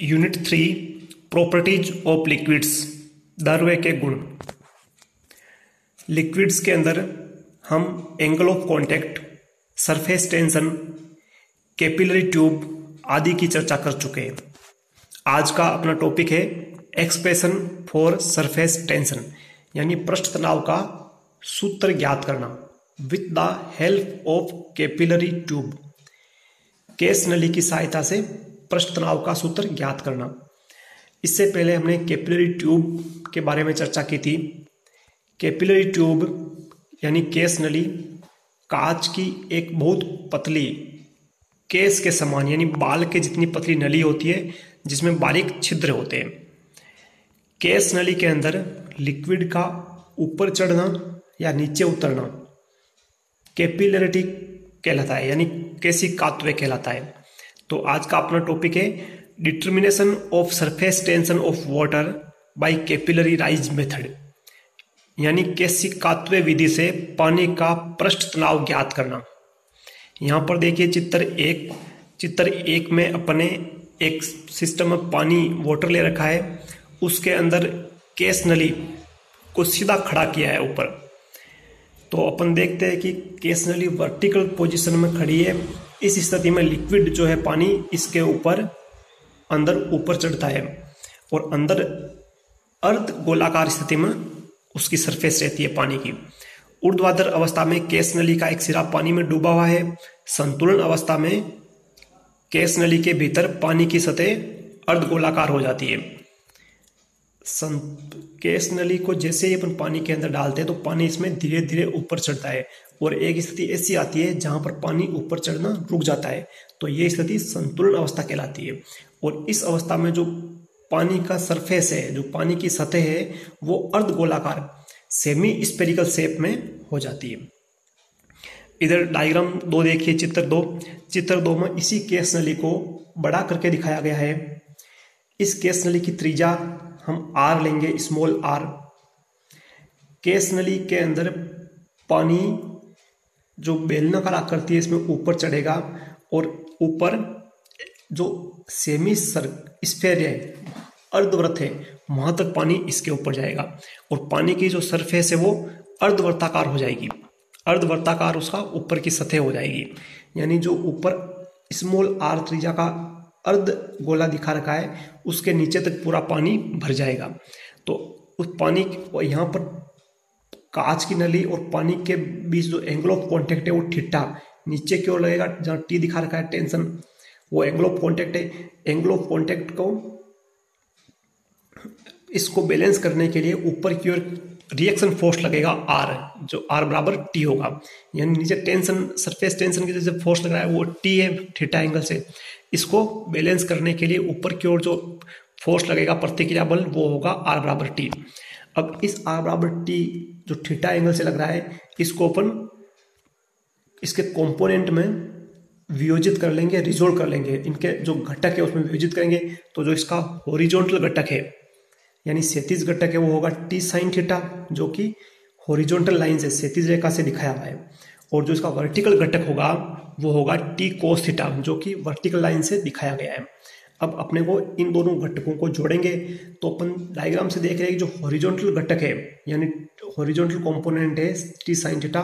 Unit 3 properties of liquids द्रव्य के गुण। लिक्विड्स के अंदर हम angle of contact, surface tension, capillary tube आदि की चर्चा कर चुके हैं। आज का अपना टॉपिक है एक्सप्रेशन फॉर सरफेस टेंशन, यानी पृष्ठ तनाव का सूत्र ज्ञात करना with the help of capillary tube. Case नली की सहायता से पृष्ठ तनाव का सूत्र ज्ञात करना। इससे पहले हमने कैपिलरी ट्यूब के बारे में चर्चा की थी। कैपिलरी ट्यूब यानी केस नली कांच की एक बहुत पतली केस के समान यानी बाल के जितनी पतली नली होती है जिसमें बारीक छिद्र होते हैं। केस नली के अंदर लिक्विड का ऊपर चढ़ना या नीचे उतरना कैपिलरिटी कहलाता है, यानी केशिकात्व कहलाता है। तो आज का अपना टॉपिक है determination of surface tension of water bye capillary rise method, यानी केशिकात्व विधि से पानी का पृष्ठ तनाव ज्ञात करना। यहाँ पर देखिए चित्र एक में अपने एक सिस्टम में पानी वाटर ले रखा है, उसके अंदर केस नली को सीधा खड़ा किया है ऊपर। तो अपन देखते हैं कि केस नली वर्टिकल पोजीशन में खड़ी है। इस स्थिति में लिक्विड जो है पानी इसके ऊपर अंदर ऊपर चढ़ता है और अंदर अर्ध गोलाकार स्थिति में उसकी सरफेस रहती है पानी की। ऊर्ध्वाधर अवस्था में केस नली का एक सिरा पानी में डूबा हुआ है। संतुलन अवस्था में केस नली के भीतर पानी की सतह अर्ध गोलाकार हो जाती है। केस नली को जैसे ही अपन पानी के अंदर डालते हैं तो पानी इसमें धीरे धीरे ऊपर चढ़ता है और एक स्थिति ऐसी आती है जहां पर पानी ऊपर चढ़ना रुक जाता है। तो ये स्थिति संतुलन अवस्था कहलाती है। और इस अवस्था में जो पानी का सरफेस है, जो पानी की सतह है, वो अर्ध गोलाकार सेमी स्फेरिकल शेप में हो जाती है। इधर डायग्राम 2 देखिए, चित्र 2 में इसी केस नली को बड़ा करके दिखाया गया है। इस केस नली की त्रिज्या हम आर लेंगे, स्मॉल आर। केस नली के अंदर पानी जो बेलनाकार आकृति है इसमें ऊपर चढ़ेगा और ऊपर जो सेमी स्फेयर है, अर्धवृत्त है, वहां तक पानी इसके ऊपर जाएगा और पानी की जो सरफेस है वो अर्धवर्ताकार हो जाएगी। अर्धवर्ताकार उसका ऊपर की सतह हो जाएगी, यानी जो ऊपर स्मॉल आर त्रिज्या का अर्ध गोला दिखा रखा है उसके नीचे तक पूरा पानी भर जाएगा। तो उस पानी यहाँ पर कांच की नली और पानी के बीच जो एंगल ऑफ कांटेक्ट है वो थीटा नीचे की ओर लगेगा, जहाँ टी दिखा रखा है टेंशन, वो एंगल ऑफ कांटेक्ट है। एंगल ऑफ कांटेक्ट को इसको बैलेंस करने के लिए ऊपर की ओर रिएक्शन फोर्स लगेगा आर, जो आर बराबर टी होगा। यानी नीचे टेंशन, सरफेस टेंशन की जैसे फोर्स लग रहा है वो टी है थीटा एंगल से। इसको बैलेंस करने के लिए ऊपर की ओर जो फोर्स लगेगा प्रतिक्रिया बल वो होगा आर बराबर टी। अब इस आर बराबर टी जो थीटा एंगल से लग रहा है इसको अपन इसके कंपोनेंट में वियोजित कर लेंगे, रिजोल्व कर लेंगे। इनके जो घटक है उसमें वियोजित करेंगे तो जो इसका हॉरिजॉन्टल घटक है यानी क्षैतिज घटक है वो होगा टी साइन थीटा, जो कि हॉरिजॉन्टल लाइन से क्षैतिज रेखा से दिखाया हुआ है। और जो इसका वर्टिकल घटक होगा वो होगा टी कोस थीटा, जो कि वर्टिकल लाइन से दिखाया गया है। अब अपने को इन दोनों घटकों को जोड़ेंगे तो अपन डायग्राम से देख रहे हैं कि जो हॉरिजॉन्टल घटक है यानी हॉरिजॉन्टल कंपोनेंट है टी साइन थीटा,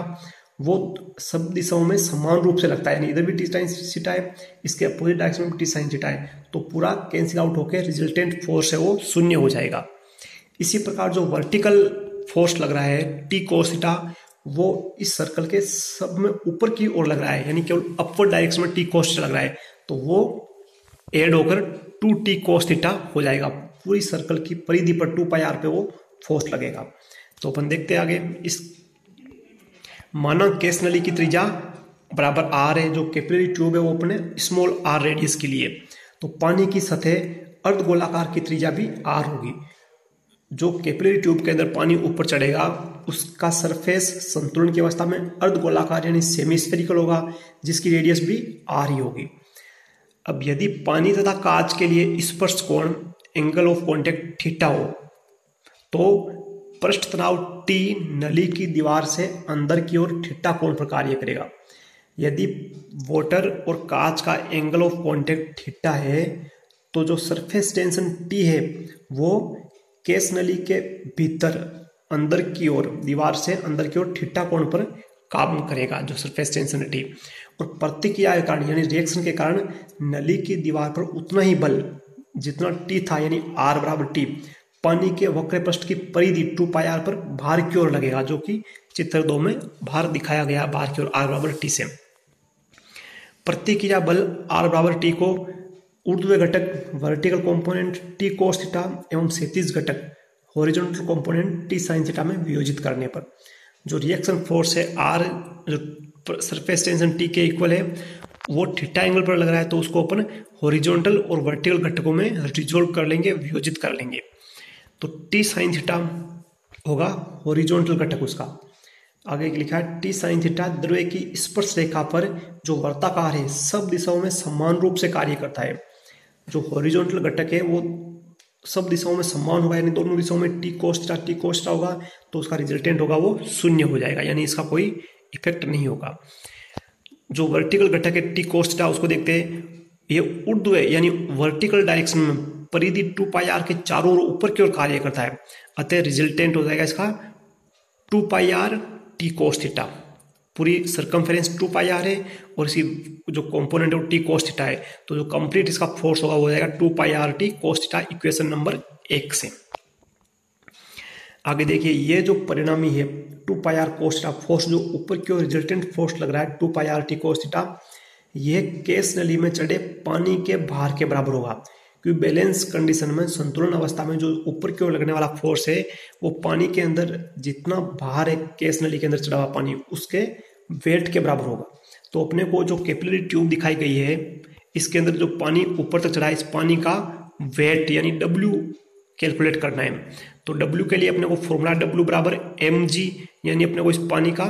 वो सब दिशाओं में समान रूप से लगता है, यानी इधर भी टी साइन थीटा है, इसके अपोजिट डायरेक्शन में टी साइन थीटा है। तो पूरा कैंसिल आउट होकर रिजल्टेंट फोर्स है वो शून्य हो जाएगा। इसी प्रकार जो वर्टिकल फोर्स लग रहा है टी कोस थीटा, वो इस सर्कल के सब में ऊपर की ओर लग रहा है, यानी केवल अपवर्ड डायरेक्शन में टी कोस लग रहा है, तो वो एड होकर 2t cos थीटा हो जाएगा। पूरी सर्कल की परिधि पर 2 पाई आर पे वो फोर्स लगेगा। तो अपन देखते हैं आगे। इस माना केस नली की त्रिज्या बराबर आर है, जो कैपिलरी ट्यूब है वो अपने स्मॉल आर रेडियस के लिए, तो पानी की सतह अर्ध गोलाकार की त्रिज्या भी आर होगी। जो कैपिलरी ट्यूब के अंदर पानी ऊपर चढ़ेगा उसका सरफेस संतुलन की अवस्था में अर्ध गोलाकार यानी सेमी स्फेरिकल होगा, जिसकी रेडियस भी आर ही होगी। अब यदि पानी तथा कांच के लिए स्पर्श कोण एंगल ऑफ कांटेक्ट थीटा हो तो पृष्ठ तनाव टी नली की दीवार से अंदर की ओर थीटा कोण पर कार्य करेगा। यदि वाटर और कांच का एंगल ऑफ कांटेक्ट थीटा है तो जो सरफेस टेंशन टी है वो केस नली के भीतर अंदर की ओर, दीवार से अंदर की ओर थीटा कोण पर काम करेगा, जो सरफेस टेंशन टी। और प्रतिक्रिया के कारण यानी रिएक्शन के कारण नली की दीवार पर उतना ही बल जितना टी था, यानी आर बराबर टी, पानी के वक्र पृष्ठ की परिधि 2 पाई आर पर बाहर की ओर लगेगा, जो कि चित्र 2 में बाहर दिखाया गया, बाहर की ओर आर बराबर टी से। प्रतिक्रिया बल आर बराबर टी को ऊर्ध्वाधर घटक vertical component T cos theta एवं क्षैतिज घटक horizontal component T sine theta में वियोजित करने पर जो रिएक्शन फोर्स है आर, जो सरफेस टेंशन टी के इक्वल है, वो थीटा एंगल पर लग रहा है, तो उसको अपन हॉरिजॉन्टल और वर्टिकल घटकों में रिजोल्व कर लेंगे, वियोजित कर लेंगे। तो टी साइन थीटा होगा हॉरिजॉन्टल घटक उसका। आगे लिखा है टी साइन थीटा द्रव्य की स्पर्श रेखा पर जो वर्ताकार है सब दिशाओं में समान रूप से कार्य करता है। जो हॉरिजॉन्टल घटक है वो सब दिशाओं में समान होगा, यानी दोनों दिशाओं में टी कोस थीटा होगा, तो उसका रिजल्टेंट होगा वो शून्य हो जाएगा, यानी इसका कोई इफेक्ट नहीं होगा। जो वर्टिकल घटक है टी कोस थीटा, उसको देखते हैं, ये ऊर्ध्व यानी वर्टिकल डायरेक्शन में परिधि 2 पाई आर के चारों ओर ऊपर की ओर कार्य करता है, अतः रिजल्टेंट हो जाएगा इसका 2 pi R T cos theta. पूरी सरकमफेरेंस 2 पाई आर है और इसकी जो कंपोनेंट है वो टी कोस थीटा है, तो जो कंप्लीट इसका फोर्स होगा वो हो जाएगा 2 pi R T cos theta, equation number 1 से। आगे देखिए, ये जो परिणामी है 2 pi R cos theta force, जो ऊपर की ओर रिजल्टेंट फोर्स लग रहा है 2 pi R T cos theta, यह केस नली में चढ़े पानी के भार के बराबर होगा, क्योंकि बैलेंस कंडीशन में, संतुलन अवस्था में जो ऊपर की ओर लगने वाला फोर्स है वो पानी के अंदर जितना भार है केस नली के अंदर चढ़ा हुआ पानी, उसके वेट के बराबर होगा। तो अपने को जो कैपिलरी ट्यूब दिखाई गई है, इसके अंदर जो पानी ऊपर तक चढ़ा है, इस पानी का वेट यानी W कैलकुलेट करना है। तो W के लिए अपने को फॉर्मूला W बराबर mg, यानी अपने को इस पानी का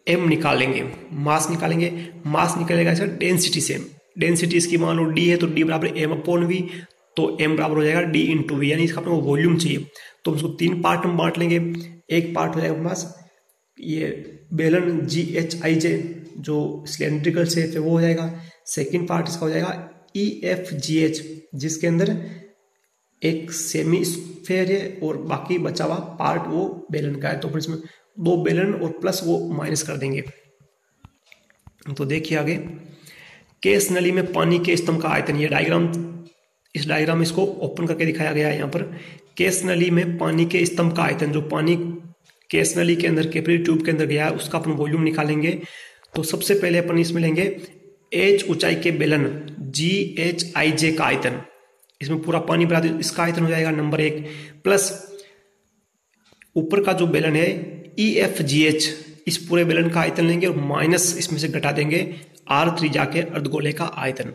m निकालेंगे, मास निकालेंगे। मास निकलेगा इसका डेंसिटी से, डेंसिटी इसकी मान लो d है, तो d बराबर m/v, तो m बराबर हो जाएगा d इंटू वी, यानी इसका अपने को वॉल्यूम चाहिए। तो उसको 3 पार्ट में बांट लेंगे। एक पार्ट हो जाएगा अपने पास ये बेलन GHIJ जो सिलेंड्रिकल शेप है वो हो जाएगा। सेकंड पार्ट इसका हो जाएगा EFGH, जिसके अंदर एक सेमी स्फेयर है और बाकी बचा हुआ पार्ट वो बेलन का है, तो फिर इसमें 2 बेलन और प्लस वो माइनस कर देंगे। तो देखिए आगे, केस नली में पानी के स्तंभ का आयतन, ये डायग्राम, इस डायग्राम में इसको ओपन करके दिखाया गया है। यहाँ पर केस नली में पानी के स्तंभ का आयतन, जो पानी केस नली के अंदर कैपिलरी ट्यूब के अंदर गया है, उसका अपन वॉल्यूम निकालेंगे। तो सबसे पहले अपन इसमें लेंगे h ऊंचाई के बेलन GHIJ का आयतन, इसमें पूरा पानी भरा दे, इसका आयतन हो जाएगा नंबर 1, प्लस ऊपर का जो बेलन है EFGH, इस पूरे बेलन का आयतन लेंगे और माइनस इसमें से घटा देंगे R त्रिज्या के अर्धगोले का आयतन,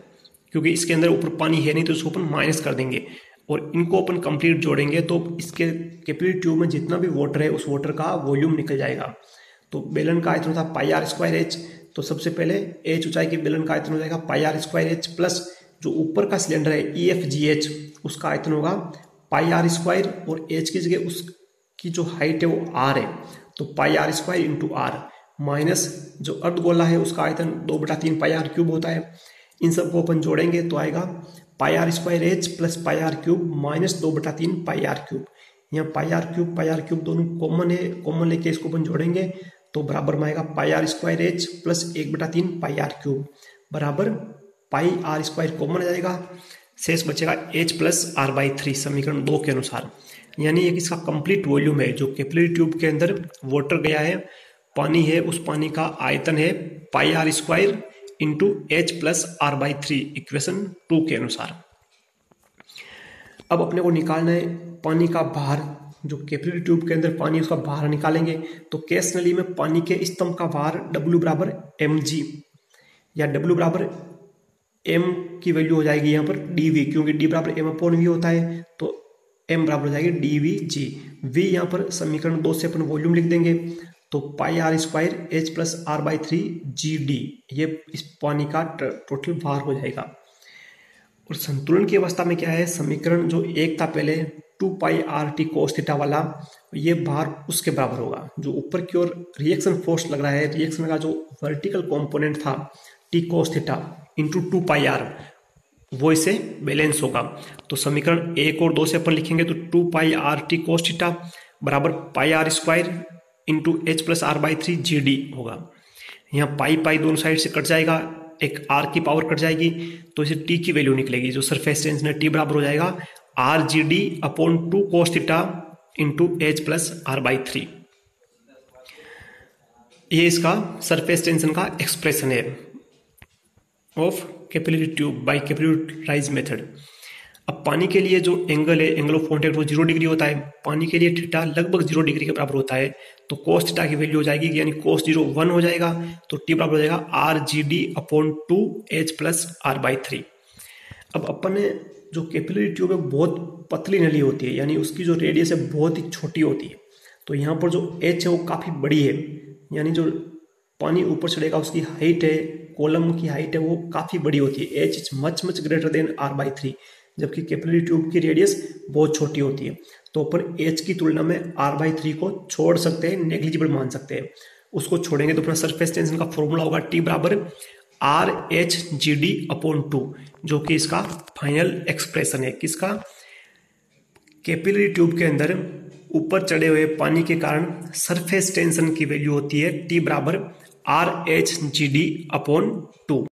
क्योंकि इसके अंदर ऊपर पानी है नहीं, तो उसको अपन माइनस कर देंगे और इनको अपन कंप्लीट जोड़ेंगे, तो इसके कैपिलरी ट्यूब में जितना भी वाटर है उस वाटर का वॉल्यूम निकल जाएगा। तो बेलन का आयतन था पाई आर स्क्वायर एच, तो सबसे पहले h ऊंचाई के बेलन का आयतन हो जाएगा पाई आर स्क्वायर एच, प्लस जो ऊपर का सिलेंडर है EFGH, उसका आयतन होगा पाई आर स्क्वायर, और h की जगह उसकी जो हाइट है वो r है, तो pi R square into R, minus जो अर्धगोला है उसका आयतन 2/3 पाई आर क्यूब होता है। इन सबको अपन जोड़ेंगे तो आएगा pi R square H plus pi R cube minus 2/3 pi R cube. यहाँ पाई आर क्यूब दोनों कॉमन है, कॉमन लेके इसको अपन जोड़ेंगे तो बराबर में आएगा pi R square H plus 1/3 pi R cube बराबर पाई आर स्क्वायर कॉमन आ जाएगा, शेष बचेगा h प्लस r/3 समीकरण 2 के अनुसार। यानी एक इसका कंप्लीट वॉल्यूम है, जो कैपिलरी ट्यूब के अंदर वाटर गया है, पानी है, उस पानी का आयतन है pi R square into h plus r/3 equation 2 के अनुसार। अब अपने को निकालना है पानी का भार, जो कैपिलरी ट्यूब के अंदर पानी उसका भार निकालेंगे। तो केस नली में पानी के स्तंभ का भार W बराबर mg, या W बराबर m की वैल्यू हो जाएगी यहाँ पर dv, क्योंकि d बराबर m/v होता है, तो m बराबर हो जाएगी dvg। v यहाँ पर समीकरण 2 से अपन वॉल्यूम लिख देंगे, तो pi R square h plus r/3 gd, ये इस पानी का टोटल भार हो जाएगा। और संतुलन की अवस्था में क्या है, समीकरण जो एक था पहले 2 pi R T cos theta वाला, ये भार उसके बराबर होगा। जो ऊपर की ओर रिएक्शन फोर्स लग रहा है, रिएक्शन का जो वर्टिकल कंपोनेंट था T cos theta into 2 pi R, वो इससे बैलेंस होगा। तो समीकरण 1 और 2 से अपन लिखेंगे तो 2 pi R T cos theta बराबर pi R square into H plus R by 3 G D होगा। यहाँ पाई पाई दोनों साइड से कट जाएगा, एक आर की पावर कट जाएगी, तो इसे टी की वैल्यू निकलेगी जो सरफेस टेंशन है, टी बराबर हो जाएगा R G D upon 2 cos theta into H plus R by 3। ये इसका सरफेस टेंशन का एक्सप्रेशन है of capillary tube by capillary rise method. अब पानी के लिए जो एंगल है, एंगल ऑफ कॉन्टैक्ट वो 0 डिग्री होता है। पानी के लिए थीटा लगभग 0 डिग्री के बराबर होता है, तो कोस थीटा की वैल्यू हो जाएगी यानी कोस 0 1 हो जाएगा, तो टी बराबर हो जाएगा R G D upon 2 H plus R by 3। अब अपन ने जो कैपिलरी ट्यूब है बहुत पतली नली होती है, यानी उसकी जो रेडियस है बहुत ही छोटी होती है, तो यहाँ पर जो एच है वो काफ़ी बड़ी है, यानी जो पानी ऊपर चढ़ेगा उसकी हाइट है, कॉलम की हाइट है वो काफ़ी बड़ी होती है, H is much greater than R by 3, जबकि कैपिलरी ट्यूब की रेडियस बहुत छोटी होती है। तो अपन एच की तुलना में आर बाई 3 को छोड़ सकते हैं, नेग्लिजिबल मान सकते हैं। उसको छोड़ेंगे तो अपना सरफेस टेंशन का फॉर्मूला होगा टी बराबर R H G D upon 2, जो कि इसका फाइनल एक्सप्रेशन है किसका, कैपिलरी ट्यूब के अंदर ऊपर चढ़े हुए पानी के कारण सरफेस टेंशन की वैल्यू होती है टी बराबर R H G D upon 2।